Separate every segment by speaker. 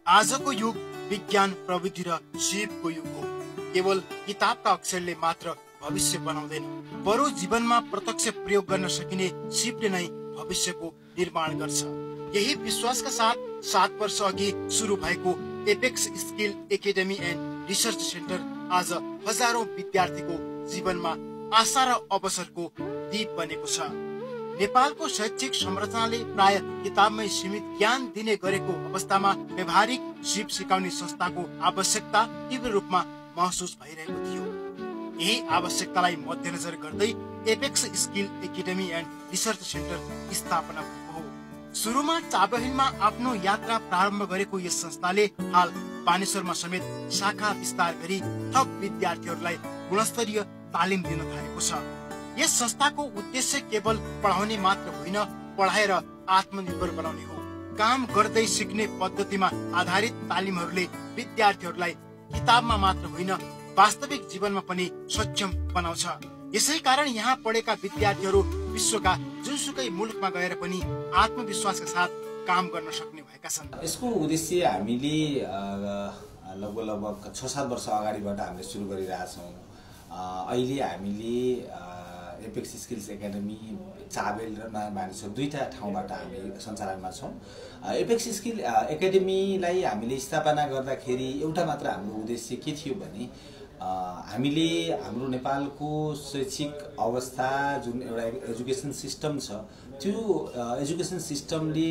Speaker 1: आजको युग विज्ञान प्रविधि र सिपको युग हो। केवल किताबका अक्षरले मात्र भविष्य बनाउँदैन, बरु जीवनमा प्रत्यक्ष प्रयोग गर्न सकिने सिपले नै भविष्यको निर्माण गर्छ। यही विश्वासका साथ 7 वर्ष अघि सुरु भएको apex Skill Academy and Research centre आज हजारौं विद्यार्थीको जीवनमा आशा र अवसरको दीप बनेको छ। नेपालको शैक्षिक संरचनाले प्राय किताबमै सीमित ज्ञान दिने गरेको अवस्थामा व्यवहारिक सिप सिकाउने संस्थाको आवश्यकता तीव्र रूपमा महसुस भइरहेको थियो। यही आवश्यकतालाई मध्यनजर गर्दै apex Skill Academy and Research centre स्थापना भएको हो। सुरुमा चाबहिलमा आफ्नो यात्रा प्रारम्भ गरेको यस संस्थाले हाल बानेश्वरमा समेत शाखा विस्तार गरी थप विद्यार्थीहरूलाई गुणस्तरीय तालिम दिन थालेको छ। यस संस्थाको उद्देश्य केवल पढाउने मात्र होइन, पढाएर आत्मनिर्भर बनाउने हो। काम गर्दै सिक्ने पद्धतिमा आधारित तालिमहरूले विद्यार्थीहरूलाई किताबमा मात्र होइन, वास्तविक जीवनमा पनि सक्षम बनाउँछ। यसै कारण यहाँ पढेका विद्यार्थीहरू विश्वका जुनसुकै मुलुकमा गएर पनि आत्मविश्वासका साथ काम गर्न सक्ने भएका छन्।
Speaker 2: यसको उद्देश्य हामीले लगभग 6-7 वर्ष अगाडिबाट हामीले सुरु गरिरहेछौँ। अहिले हामीले एपेक्स स्किल्स एकाडेमी चाबेल र नयाँ बानेश्वर दुईटा ठाउँबाट हामी सञ्चालनमा छौँ। एपेक्स स्किल एकाडेमीलाई हामीले स्थापना गर्दाखेरि एउटा मात्र हाम्रो उद्देश्य के थियो भने हामीले हाम्रो नेपालको शैक्षिक अवस्था जुन एउटा एजुकेसन सिस्टम छ, त्यो एजुकेसन सिस्टमले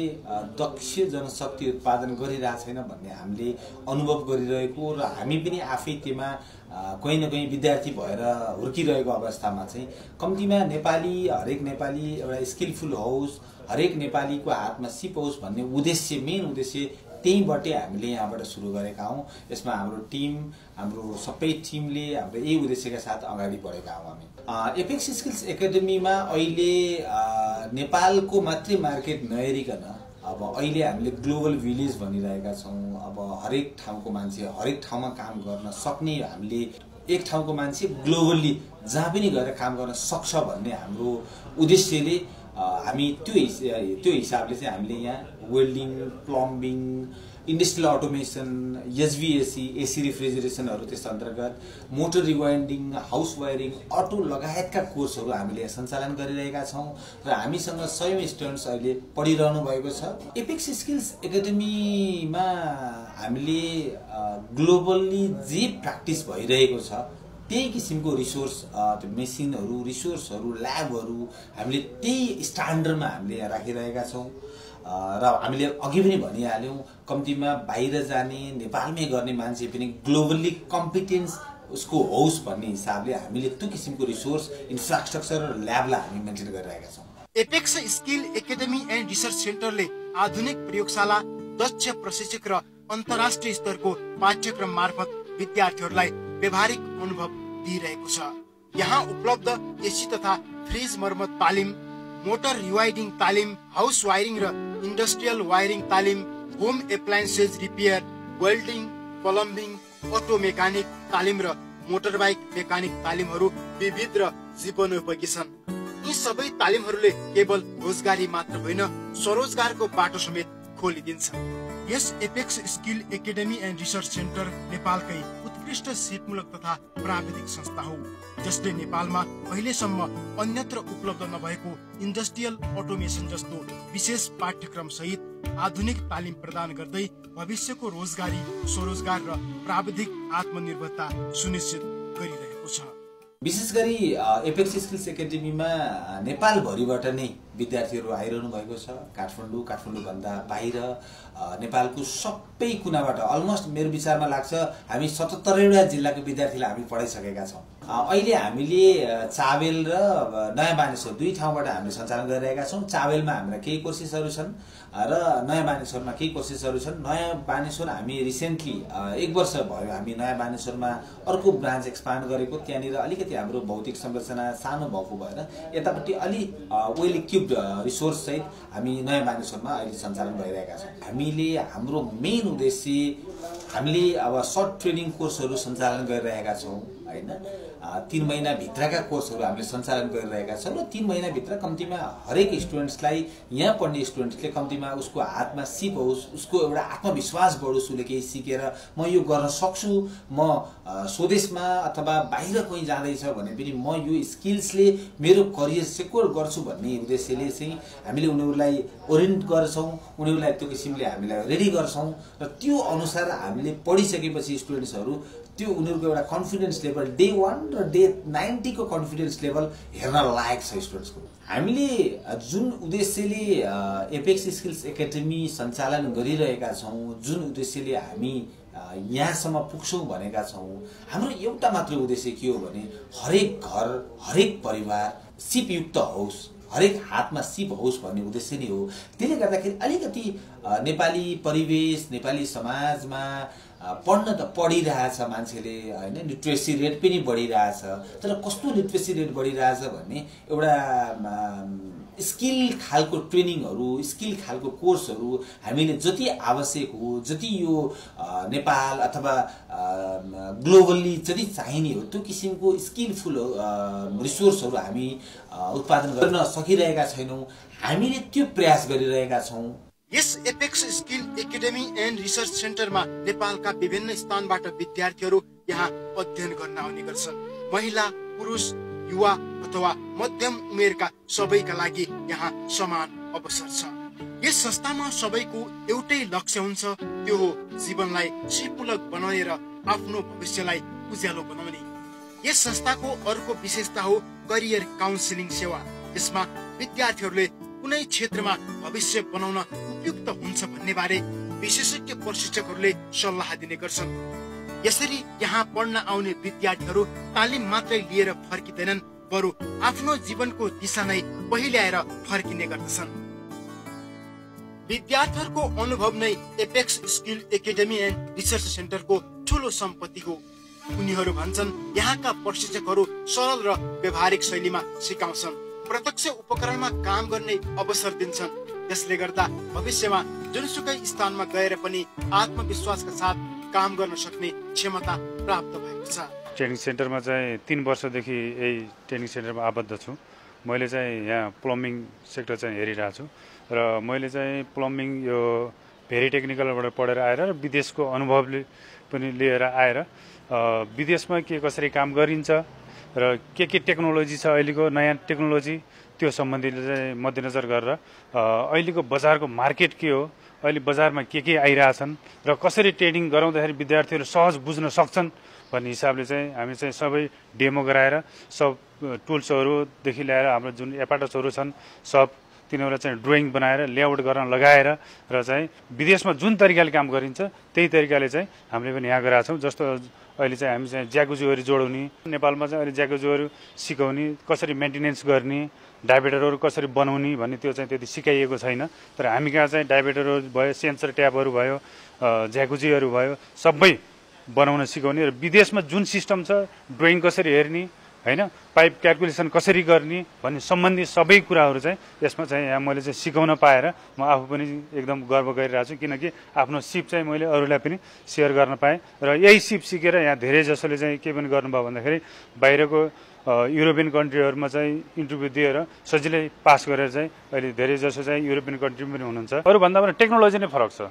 Speaker 2: दक्ष जनशक्ति उत्पादन गरिरहेको छैन भन्ने हामीले अनुभव गरिरहेको र हामी पनि आफै त्यसमा कहीँ न कहीँ विद्यार्थी भएर हुर्किरहेको अवस्थामा चाहिँ कम्तीमा हरेक नेपाली एउटा स्किलफुल होस्, हरेक नेपालीको हातमा सिप होस् भन्ने मेन उद्देश्य त्यहीँबाटै हामीले यहाँबाट सुरु गरेका हौँ। यसमा हाम्रो सबै टिमले हाम्रो यही उद्देश्यका साथ अगाडि बढेका हौँ हामी। एपेक्स स्किल्स एकाडेमीमा अहिले नेपालको मात्रै मार्केट नहेरिकन अब अहिले हामीले ग्लोबल भिलेज भनिरहेका छौँ। अब हरेक ठाउँको मान्छे हरेक ठाउँमा काम गर्न सक्ने, हामीले एक ठाउँको मान्छे ग्लोबली जहाँ पनि गएर काम गर्न सक्छ भन्ने हाम्रो उद्देश्यले हामी त्यो हिसाबले चाहिँ हामीले यहाँ welding, plumbing, industrial automation, HVAC, AC रेफ्रिजरेसनहरू त्यस अन्तर्गत motor rewinding, house wiring, auto लगायतका कोर्सहरू हामीले यहाँ सञ्चालन गरिरहेका छौँ र हामीसँग 100 स्टुडेन्ट्स अहिले पढिरहनु भएको छ। एपेक्स स्किल्स एकाडेमीमा हामीले ग्लोबली जे प्र्याक्टिस भइरहेको छ त्यही किसिमको रिसोर्स, मेसिनहरू, रिसोर्सहरू, ल्याबहरू हामीले त्यही स्ट्यान्डर्डमा हामीले यहाँ राखिरहेका छौँ र हामीले अघि पनि भनिहाल्यौँ, कम्तीमा बाहिर जाने, नेपालमै गर्ने मान्छे पनि ग्लोबली कम्पिटेन्स उसको होस् भन्ने हिसाबले हामीले त्यो किसिमको रिसोर्स, इन्फ्रास्ट्रक्चर र ल्याबलाई हामी मेन्टेन गरिरहेका छौँ।
Speaker 1: Apex Skill Academy and Research सेन्टरले आधुनिक प्रयोगशाला, दक्ष प्रशिक्षक र अन्तर्राष्ट्रिय स्तरको पाठ्यक्रम मार्फत विद्यार्थीहरूलाई व्यावहारिक अनुभव दिइरहेको छ। यहाँ उपलब्ध एसी तथा फ्रिज मर्मत तालिम, मोटर रिवाइडिङ तालिम, हाउस वायरिङ र इन्डस्ट्रियल वायरिङ तालिम, home appliances repair, welding, plumbing, auto mechanic तालिम र मोटरबाइक मेकानिक तालिमहरू विविध र जीवनोपयोगी छन्। यी सबै तालिमहरूले केवल रोजगारी मात्र होइन, स्वरोजगारको बाटो समेत खोलिदिन्छ। यस Apex Skill Academy and Research Centre नेपालकै उत्कृष्ट सिपमूलक तथा प्राविधिक संस्था हो, जसले नेपालमा अहिलेसम्म अन्यत्र उपलब्ध नभएको इन्डस्ट्रियल अटोमेसन जस्तो विशेष पाठ्यक्रम सहित आधुनिक तालिम प्रदान गर्दै भविष्यको रोजगारी, स्वरोजगार र प्राविधिक आत्मनिर्भरता सुनिश्चित गरिरहेको छ।
Speaker 2: विशेष गरी एपेक्स स्किल्स एकाडेमीमा नेपालभरिबाट नै विद्यार्थीहरू आइरहनु भएको छ। काठमाडौँभन्दा बाहिर नेपालको सबै कुनाबाट अलमोस्ट मेरो विचारमा लाग्छ हामी 77वटा जिल्लाको विद्यार्थीलाई हामी पढाइसकेका छौँ। अहिले हामीले चाबेल र नयाँ बानेश्वर दुई ठाउँबाट हामीले सञ्चालन गरिरहेका छौँ। चाबेलमा हाम्रा केही कोर्सेसहरू छन् र नयाँ बानेश्वरमा केही कोर्सेसहरू छन्। नयाँ बानेश्वर हामी रिसेन्टली 1 वर्ष भयो हामी नयाँ बानेश्वरमा अर्को ब्रान्च एक्सपान्ड गरेको। त्यहाँनिर अलिकति हाम्रो भौतिक संरचना सानो भएको भएर यतापट्टि अलि वेल इक्विप्ड रिसोर्स सहित हामी नयाँ बानेश्वरमा अहिले सञ्चालन भइरहेका छौँ। हामीले हाम्रो मेन उद्देश्य हामीले अब सर्ट ट्रेनिङ कोर्सहरू सञ्चालन गरिरहेका छौँ। होइन 3 महिनाभित्रका कोर्सहरू हामीले सञ्चालन गरिरहेका छौँ र 3 महिनाभित्र कम्तीमा हरेक स्टुडेन्ट्सलाई यहाँ पढ्ने स्टुडेन्ट्सले कम्तीमा उसको हातमा सिप होस्, उसको एउटा आत्मविश्वास बढोस्, उसले केही सिकेर म यो गर्न सक्छु, म स्वदेशमा अथवा बाहिर कहीँ जाँदैछ भने पनि म यो स्किल्सले मेरो करियर सेक्योर गर्छु भन्ने उद्देश्यले चाहिँ हामीले उनीहरूलाई ओरिएन्ट गर्छौँ, उनीहरूलाई त्यो किसिमले हामीलाई रेडी गर्छौँ र त्यो अनुसार हामीले पढिसकेपछि स्टुडेन्ट्सहरू त्यो उनीहरूको एउटा कन्फिडेन्स लेभल डे 1 र डे 90 को कन्फिडेन्स लेभल हेर्न लायक छ स्टुडेन्ट्सको। हामीले जुन उद्देश्यले एपेक्स स्किल्स एकाडेमी सञ्चालन गरिरहेका छौँ, जुन उद्देश्यले हामी यहाँसम्म पुग्छौँ भनेका छौँ, हाम्रो एउटा मात्र उद्देश्य के हो भने हरेक घर, हरेक परिवार सिपयुक्त होस्, हरेक हातमा सिप होस् भन्ने उद्देश्य नै हो। त्यसले गर्दाखेरि अलिकति नेपाली परिवेश, नेपाली समाजमा पढ्न त पढिरहेछ मान्छेले होइन, लिट्रेसी रेट पनि बढिरहेछ, तर कस्तो लिट्रेसी रेट बढिरहेछ भने एउटा स्किल खालको ट्रेनिङहरू, स्किल खालको कोर्सहरू हामीले जति आवश्यक हो, जति यो नेपाल अथवा ग्लोबल्ली जति चाहिने हो त्यो किसिमको स्किलफुल रिसोर्सहरू हामी उत्पादन गर्न सकिरहेका छैनौँ। हामीले त्यो प्रयास गरिरहेका छौँ।
Speaker 1: यस Apex Skill Academy and Research सेन्टरमा नेपालका विभिन्न स्थानबाट विद्यार्थीहरू यहाँ अध्ययन गर्न आउने गर्छन्। महिला, पुरुष, युवा अथवा मध्यम उमेरका सबैका लागि यहाँ समान अवसर छ। यस संस्थामा सबैको एउटै लक्ष्य हुन्छ, त्यो हो जीवनलाई सिपमूलक बनाएर आफ्नो भविष्यलाई उज्यालो बनाउने। यस संस्थाको अर्को विशेषता हो करियर काउन्सिलिङ सेवा। यसमा विद्यार्थीहरूले कुनै क्षेत्रमा भविष्य बनाउन उपयुक्त हुन्छ भन्ने बारे विशेषज्ञ प्रशिक्षकहरूले सल्लाह दिने गर्छन्। यसरी यहाँ पढ्न आउने विद्यार्थीहरू तालिम मात्रै लिएर फर्किँदैनन्, बरु आफ्नो जीवनको दिशा नै पहिल्याएर फर्किने गर्दछन्। विद्यार्थीहरूको अनुभव नै Apex Skill Academy and Research सेन्टरको ठूलो सम्पत्ति हो। उनीहरू भन्छन् यहाँका प्रशिक्षकहरू सरल र व्यवहारिक शैलीमा सिकाउँछन्, प्रत्यक्ष उपकरणमा काम गर्ने अवसर दिन्छन्। यसले गर्दा भविष्यमा जुनसुकै स्थानमा गएर पनि आत्मविश्वासका साथ काम गर्न सक्ने क्षमता प्राप्त भएको छ।
Speaker 3: ट्रेनिङ सेन्टरमा चाहिँ 3 वर्षदेखि यही ट्रेनिङ सेन्टरमा आबद्ध छु। मैले चाहिँ यहाँ प्लम्बिङ सेक्टर चाहिँ हेरिरहेको छु र मैले चाहिँ प्लम्बिङ यो भेरी टेक्निकलबाट पढेर आएर र विदेशको अनुभवले पनि लिएर आएर विदेशमा के कसरी काम गरिन्छ र के टेक्नोलोजी छ, अहिलेको नयाँ टेक्नोलोजी त्यो सम्बन्धी चाहिँ मध्यनजर गरेर अहिलेको बजारको मार्केट के हो, अहिले बजारमा के आइरहेछन् र कसरी ट्रेनिङ गराउँदाखेरि विद्यार्थीहरू सहज बुझ्न सक्छन् भन्ने हिसाबले चाहिँ हामी चाहिँ सबै डेमो गराएर सब टुल्सहरूदेखि ल्याएर हाम्रो जुन एपाटसहरू छन् सब तिनीहरूलाई चाहिँ ड्रइङ बनाएर लेआउट गर्न लगाएर र चाहिँ विदेशमा जुन तरिकाले काम गरिन्छ त्यही तरिकाले चाहिँ हामीले पनि यहाँ गराएको छौँ। जस्तो अहिले चाहिँ हामी चाहिँ ज्याकुजीहरू जोडाउने, नेपालमा चाहिँ अहिले ज्याकुजीहरू सिकाउने, कसरी मेन्टेनेन्स गर्ने, डाइभर्टरहरू कसरी बनाउने भन्ने त्यो चाहिँ त्यति सिकाइएको छैन। तर हामी कहाँ चाहिँ डाइभर्टरहरू भयो, सेन्सर ट्यापहरू भयो, ज्याकुजीहरू भयो, सबै बनाउन सिकाउने र विदेशमा जुन सिस्टम छ, ड्रइङ कसरी हेर्ने होइन, पाइप क्यालकुलेसन कसरी गर्ने भन्ने सम्बन्धी सबै कुराहरू चाहिँ यसमा चाहिँ यहाँ मैले चाहिँ सिकाउन पाएर म आफू पनि एकदम गर्व गरिरहेको छु, किनकि आफ्नो सिप चाहिँ मैले अरूलाई पनि सेयर गर्न पाएँ र यही सिप सिकेर यहाँ धेरै जसोले चाहिँ के पनि गर्नुभयो भन्दाखेरि बाहिरको युरोपियन कन्ट्रीहरूमा चाहिँ इन्टरभ्यू दिएर सजिलै पास गरेर चाहिँ अहिले धेरै जसो चाहिँ युरोपियन कन्ट्री पनि हुनुहुन्छ। अरूभन्दा पनि टेक्नोलोजी नै फरक छ,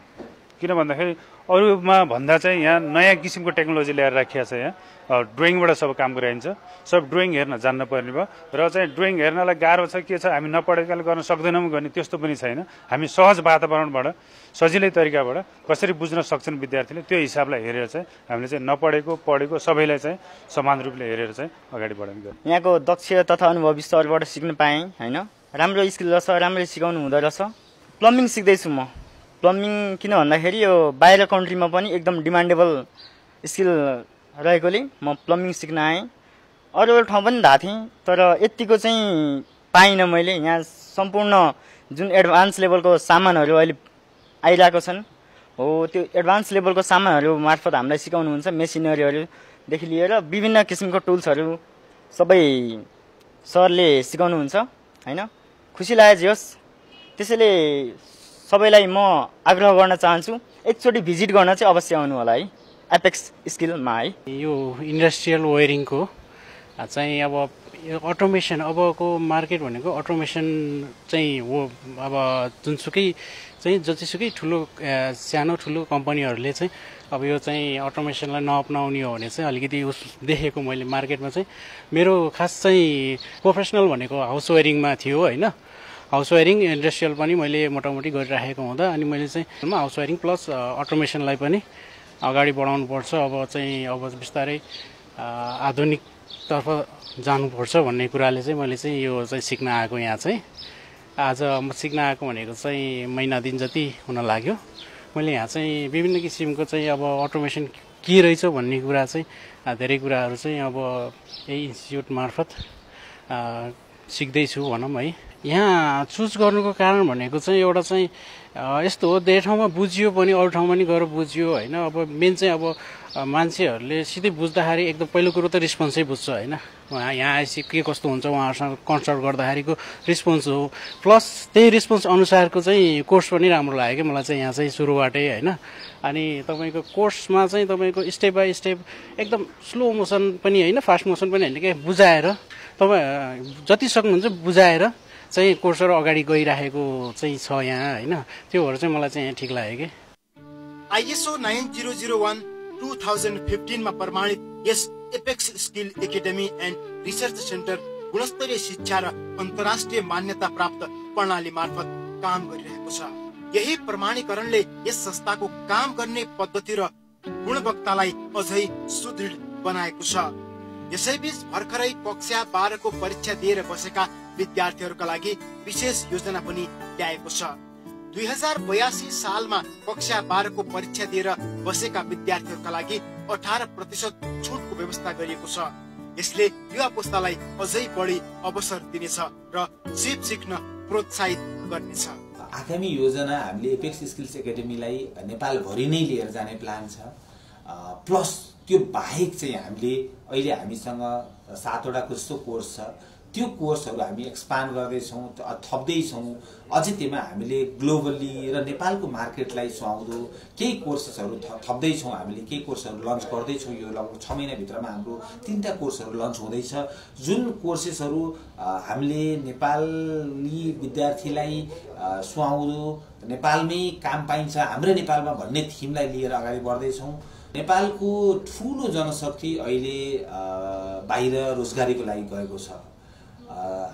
Speaker 3: किन भन्दाखेरि अरूमा भन्दा चाहिँ यहाँ नयाँ किसिमको टेक्नोलोजी ल्याएर राखिएको छ। यहाँ ड्रइङबाट सब काम गराइन्छ, सब ड्रइङ हेर्न जान्न पर्ने भयो र चाहिँ ड्रइङ हेर्नलाई गाह्रो छ, के छ हामी नपढेकाले गर्न सक्दैनौँ गर्ने त्यस्तो पनि छैन। हामी सहज वातावरणबाट सजिलै तरिकाबाट कसरी बुझ्न सक्छन् विद्यार्थीले त्यो हिसाबलाई हेरेर चाहिँ हामीले चाहिँ नपढेको पढेको सबैलाई चाहिँ समान रूपले हेरेर चाहिँ अगाडि बढाउने गर्छौँ।
Speaker 4: यहाँको दक्ष तथा अनुभवी सरबाट सिक्न पाएँ होइन, राम्रो स्किल रहेछ, राम्ररी सिकाउनु हुँदो रहेछ। प्लम्बिङ सिक्दैछु म। प्लम्बिङ किन भन्दाखेरि यो बाहिर कन्ट्रीमा पनि एकदम डिमान्डेबल स्किल रहेकोले म प्लम्बिङ सिक्न आएँ। अरू ठाउँ पनि धाएको थिएँ तर यतिको चाहिँ पाइनँ मैले। यहाँ सम्पूर्ण जुन एडभान्स लेभलको सामानहरू अहिले आइरहेको छन् हो त्यो एडभान्स लेभलको सामानहरू मार्फत हामीलाई सिकाउनुहुन्छ। मेसिनरीहरूदेखि लिएर विभिन्न किसिमको टुल्सहरू सबै सरले सिकाउनुहुन्छ होइन। खुसी लाग्यो जे होस्। त्यसैले सबैलाई म आग्रह गर्न चाहन्छु एकचोटि भिजिट गर्न चाहिँ अवश्य आउनु होला है। एपेक्स स्किलमा है।
Speaker 5: यो इन्डस्ट्रियल वायरिङको चाहिँ अब अटोमेसन, अबको मार्केट भनेको अटोमेसन चाहिँ हो। अब जुनसुकै चाहिँ जतिसुकै ठुलो सानो ठुलो कम्पनीहरूले चाहिँ अब यो चाहिँ अटोमेसनलाई नअपनाउने हो भने चाहिँ अलिकति उस देखेको मैले मार्केटमा चाहिँ। मेरो खास चाहिँ प्रोफेसनल भनेको हाउस वायरिङमा थियो होइन। हाउस वायरिङ इन्डस्ट्रियल पनि मैले मोटामोटी गरिराखेको हुँदा अनि मैले चाहिँ हाउस वायरिङ प्लस अटोमेसनलाई पनि अगाडि बढाउनुपर्छ। अब चाहिँ अब बिस्तारै आधुनिकतर्फ जानुपर्छ भन्ने कुराले चाहिँ मैले चाहिँ यो चाहिँ सिक्न आएको। यहाँ चाहिँ आज म सिक्न आएको भनेको चाहिँ महिना दिन जति हुन लाग्यो। मैले यहाँ चाहिँ विभिन्न किसिमको चाहिँ अब अटोमेसन के रहेछ भन्ने कुरा चाहिँ धेरै कुराहरू चाहिँ अब यही इन्स्टिट्युट मार्फत सिक्दैछु भनौँ है। यहाँ चुज गर्नुको कारण भनेको चाहिँ एउटा चाहिँ यस्तो हो, धेरै ठाउँमा बुझियो पनि अरू ठाउँमा पनि गएर बुझियो होइन। अब मेन चाहिँ अब मान्छेहरूले सिधै बुझ्दाखेरि एकदम पहिलो कुरो त रिस्पोन्सै बुझ्छ होइन। यहाँ आएपछि के कस्तो हुन्छ उहाँहरूसँग कन्सल्ट गर्दाखेरिको रिस्पोन्स हो, प्लस त्यही रिस्पोन्स अनुसारको चाहिँ कोर्स पनि राम्रो लाग्यो क्या मलाई चाहिँ यहाँ चाहिँ सुरुबाटै होइन। अनि तपाईँको कोर्समा चाहिँ तपाईँको स्टेप बाई स्टेप एकदम स्लो मोसन पनि होइन, फास्ट मोसन पनि होइन, क्या बुझाएर तपाईँ जति सक्नुहुन्छ बुझाएर चाहिँ कोर्सहरू अगाडि गइराखेको चाहिँ छ यहाँ होइन। त्योहरू चाहिँ मलाई चाहिँ यहाँ ठिक लाग्यो कि।
Speaker 1: ISO 9001/2015 मा प्रमाणित यस Apex Skill Academy and Research Centre गुणस्तरीय शिक्षा र अन्तर्राष्ट्रिय मान्यता प्राप्त प्रणाली मार्फत काम गरिरहेको छ। यही प्रमाणीकरणले यस संस्थाको काम गर्ने पद्धति र गुणवत्तालाई अझै सुदृढ बनाएको छ। यसैबीच भर्खरै कक्षा 12 को परीक्षा दिएर बसेका विद्यार्थीहरूका लागि विशेष योजना पनि ल्याएको छ। 2082 सालमा कक्षा 12 को परीक्षा दिएर बसेका विद्यार्थीहरूका लागि 18% छुटको व्यवस्था गरिएको छ। यसले युवा पुस्तालाई अझै बढी अवसर दिनेछ र सिप सिक्न प्रोत्साहित गर्नेछ।
Speaker 2: आगामी योजना हामीले एपेक्स स्किल्स एकाडेमीलाई नेपालभरि नै लिएर जाने प्लान छ। प्लस त्यो बाहेक चाहिँ हामीले अहिले हामीसँग 7वटा जस्तो कोर्स छ। त्यो कोर्सहरू हामी एक्सपान्ड गर्दैछौँ, थप्दैछौँ। अझै त्यसमा हामीले ग्लोबली र नेपालको मार्केटलाई सुहाउँदो केही कोर्सेसहरू थप्दैछौँ। हामीले केही कोर्सहरू लन्च गर्दैछौँ। यो लगभग 6 महिनाभित्रमा हाम्रो 3टा कोर्सहरू लन्च हुँदैछ। जुन कोर्सेसहरू हामीले नेपाली विद्यार्थीलाई सुहाउँदो, नेपालमै काम पाइन्छ, हाम्रो नेपालमा भन्ने थिमलाई लिएर अगाडि बढ्दैछौँ। नेपालको ठुलो जनशक्ति अहिले बाहिर रोजगारीको लागि गएको छ।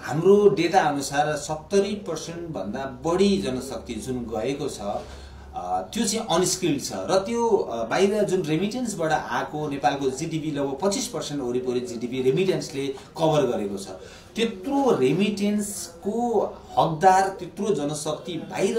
Speaker 2: हाम्रो डेटा अनुसार 70% भन्दा बढी जनशक्ति जुन गएको छ त्यो चाहिँ अनस्किल्ड छ र त्यो बाहिर जुन रेमिटेन्सबाट आएको नेपालको जीडीपी लगभग 25% वरिपरि जीडीपी रेमिटेन्सले कभर गरेको छ। त्यत्रो रेमिटेन्सको हकदार त्यत्रो जनशक्ति बाहिर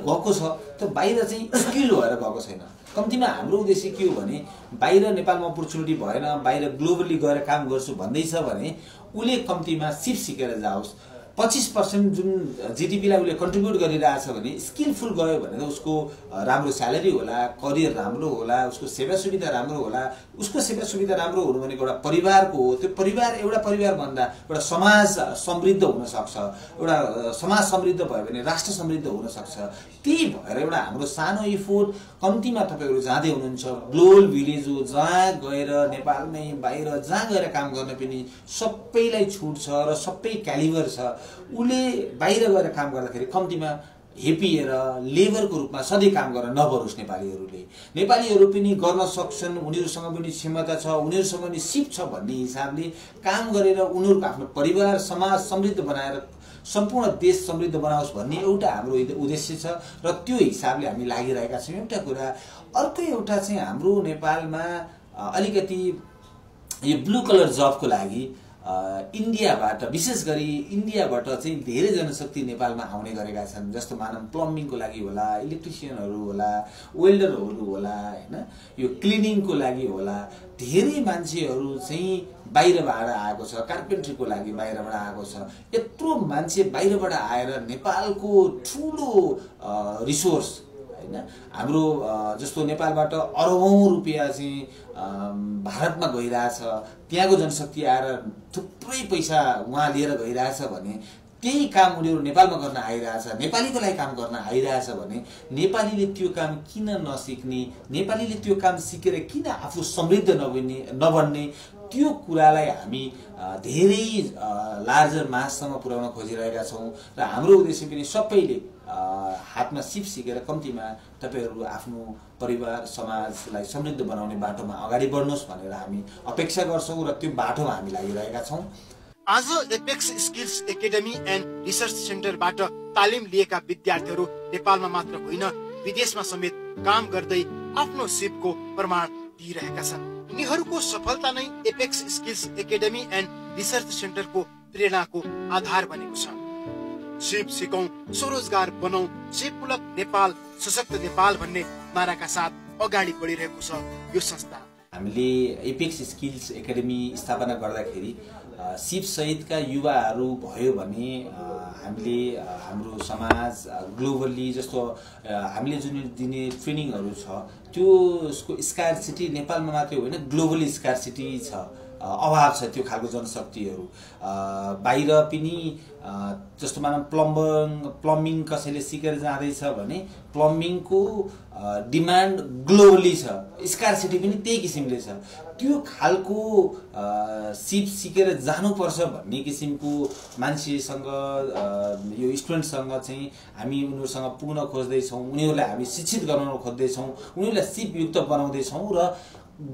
Speaker 2: गएको छ। त्यो बाहिर चाहिँ स्किल भएर गएको छैन। कम्तीमा हाम्रो उद्देश्य के हो भने बाहिर नेपालमा अपर्च्युनिटी भएन, बाहिर ग्लोबली गएर काम गर्छु भन्दैछ भने उसले कम्तीमा सिप सिकेर जाओस्। 25% जुन जीडीपीलाई उसले कन्ट्रिब्युट गरिरहेछ भने स्किलफुल गयो भने त उसको राम्रो स्यालेरी होला, करियर राम्रो होला, उसको सेवा सुविधा राम्रो होला। उसको सेवा सुविधा राम्रो हुनु भनेको एउटा परिवारको हो। त्यो परिवार एउटा परिवार भन्दा एउटा समाज समृद्ध हुन सक्छ। एउटा समाज समृद्ध भयो भने राष्ट्र समृद्ध हुन सक्छ। त्यही भएर एउटा हाम्रो सानो इफोर्ट कम्तीमा तपाईहरु जाँदै हुनुहुन्छ ग्लोबल भिलेज हो, जहाँ गएर नेपालमै बाहिर जहाँ गएर काम गर्न पनि सबैलाई छुट छ र सबै क्यालिबर छ। उले बाहिर गएर काम गर्दाखेरि कम्तीमा हेपिएर लेबरको रूपमा सधैँ काम गर्न नपरोस्। नेपालीहरू पनि गर्न सक्छन्, उनीहरूसँग पनि क्षमता छ, उनीहरूसँग पनि सिप छ भन्ने हिसाबले काम गरेर उनीहरूको आफ्नो परिवार समाज समृद्ध बनाएर सम्पूर्ण देश समृद्ध बनाओस् भन्ने एउटा हाम्रो उद्देश्य छ र त्यो हिसाबले हामी लागिरहेका छौँ। एउटा कुरा। अर्को एउटा चाहिँ हाम्रो नेपालमा अलिकति यो ब्लू कलर जबको लागि इन्डियाबाट विशेष गरी इन्डियाबाट चाहिँ धेरै जनशक्ति नेपालमा आउने गरेका छन्। जस्तो मानव प्लम्बिङको लागि होला, इलेक्ट्रिसियनहरू होला, वेल्डरहरू होला, हैन, यो क्लिनिङको लागि होला। धेरै मान्छेहरू चाहिँ बाहिरबाट आएको छ, कार्पेन्ट्रीको लागि बाहिरबाट आएको छ। यत्रो मान्छे बाहिरबाट आएर नेपालको ठुलो रिसोर्स हैन, हाम्रो जस्तो नेपालबाट अरबौं रुपैयाँ चाहिँ भारतमा गइरहेछ, त्यहाँको जनशक्ति आएर थुप्रै पैसा उहाँ लिएर गइरहेछ भने त्यही काम उनीहरू नेपालमा गर्न आइरहेछ, नेपालीको लागि काम गर्न आइरहेछ भने नेपालीले त्यो काम किन नसिक्ने, नेपालीले त्यो काम सिकेर किन आफू समृद्ध नबन्ने, त्यो कुरालाई हामी धेरै लार्जर माससम्म पुर्याउन खोजिरहेका छौँ। र हाम्रो उद्देश्य पनि सबैले हातमा सिप सिकेर कम्तीमा तपाईँहरू आफ्नो परिवार समाजलाई समृद्ध बनाउने बाटोमा अगाडि बढ्नुहोस् भनेर हामी अपेक्षा गर्छौँ र त्यो बाटोमा हामी लागिरहेका छौँ।
Speaker 1: आज Apex Skills Academy and Research सेन्टरबाट तालिम लिएका विद्यार्थीहरू नेपालमा मात्र होइन विदेशमा समेत काम गर्दै आफ्नो सिपको प्रमाण दिइरहेका छन्। उनीहरूको सफलता नै Apex Skills Academy and Research सेन्टरको प्रेरणाको आधार बनेको छ। सिप सिकौं, स्वरोजगार बनाऊ, सिपमूलक नेपाल, सशक्त नेपाल भन्ने नाराका साथ अगाडि बढिरहेको छ यो संस्था।
Speaker 2: हामीले एपेक्स स्किल्स एकाडेमी स्थापना गर्दाखेरि सिप सहितका युवाहरू भयो भने हामीले हाम्रो समाज ग्लोबली जस्तो हामीले जुन दिने ट्रेनिङहरू छ त्यसको स्कार्सिटी नेपालमा मात्रै होइन ग्लोबली स्कार्सिटी छ, अभाव छ त्यो खालको जनशक्तिहरू। बाहिर पनि जस्तो मानौँ प्लम्बिङ कसैले सिकेर जाँदैछ भने प्लम्बिङको डिमान्ड ग्लोबली छ, स्कार्सिटी पनि त्यही किसिमले छ। त्यो खालको सिप सिकेर जानुपर्छ भन्ने किसिमको मान्छेसँग यो स्टुडेन्टसँग चाहिँ हामी उनीहरूसँग पुग्न खोज्दैछौँ, उनीहरूलाई हामी शिक्षित गराउन खोज्दैछौँ, उनीहरूलाई सिपयुक्त बनाउँदैछौँ र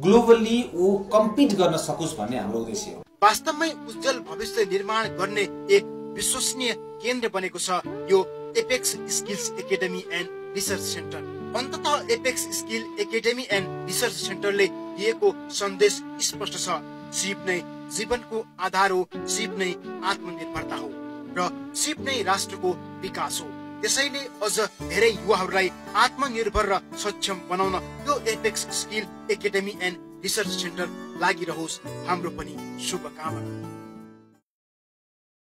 Speaker 2: ग्लोबली ऊ कम्पिट गर्न सकोस् भन्ने हाम्रो उद्देश्य हो।
Speaker 1: वास्तवमै उज्जवल भविष्य निर्माण गर्ने एक विश्वसनीय केन्द्र बनेको छ यो Apex Skills Academy and Research Centre. अन्ततः Apex Skill Academy and Research सेन्टरले दिएको सन्देश स्पष्ट छ, सिप नै जीवनको आधार हो, सिप नै आत्मनिर्भरता हो र सिप नै राष्ट्रको विकास हो। त्यसैले अझ धेरै युवाहरूलाई आत्मनिर्भर र सक्षम बनाउन यो Apex Skill Academy and Research Centre लागिरहोस्, हाम्रो पनि शुभकामना।